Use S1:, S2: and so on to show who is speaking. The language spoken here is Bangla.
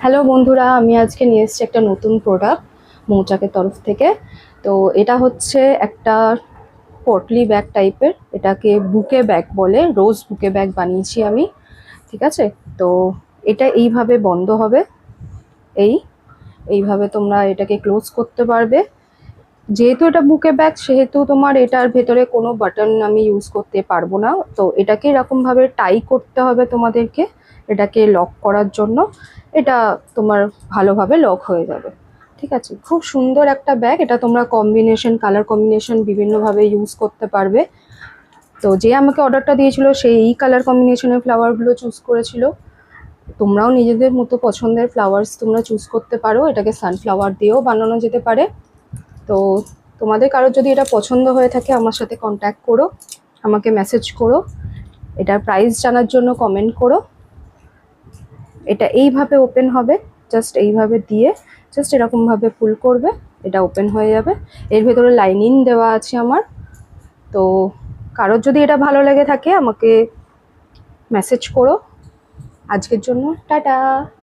S1: হ্যালো বন্ধুরা, আমি আজকে নিয়ে এসেছি একটা নতুন প্রোডাক্ট মৌচাকের তরফ থেকে। তো এটা হচ্ছে একটা পটলি ব্যাগ টাইপের, এটাকে বুকে ব্যাগ বলে, রোজ বুকে ব্যাগ বানিয়েছি আমি। ঠিক আছে, তো এটা এইভাবে বন্ধ হবে। এই এইভাবে তোমরা এটাকে ক্লোজ করতে পারবে। যেহেতু এটা বুকে ব্যাগ, সেহেতু তোমার এটার ভেতরে কোনো বাটন আমি ইউজ করতে পারবো না। তো এটাকে এরকম ভাবে টাই করতে হবে তোমাদেরকে, এটাকে লক করার জন্য। এটা তোমার ভালোভাবে লক হয়ে যাবে। ঠিক আছে, খুব সুন্দর একটা ব্যাগ। এটা তোমরা কম্বিনেশন, কালার কম্বিনেশন বিভিন্নভাবে ইউজ করতে পারবে। তো যে আমাকে অর্ডারটা দিয়েছিল সেই এই কালার কম্বিনেশনের ফ্লাওয়ারগুলো চুজ করেছিল। তোমরাও নিজেদের মতো পছন্দের ফ্লাওয়ার্স তোমরা চুজ করতে পারো। এটাকে সানফ্লাওয়ার দিয়েও বানানো যেতে পারে। তো তোমাদের কারোর যদি এটা পছন্দ হয়ে থাকে, আমার সাথে কন্ট্যাক্ট করো, আমাকে মেসেজ করো, এটার প্রাইস জানার জন্য কমেন্ট করো। এটা এইভাবে ওপেন হবে, জাস্ট এইভাবে দিয়ে জাস্ট এরকমভাবে পুল করবে, এটা ওপেন হয়ে যাবে। এর ভেতরে লাইনিং দেওয়া আছে আমার। তো কারোর যদি এটা ভালো লেগে থাকে আমাকে মেসেজ করো। আজকের জন্য টাটা।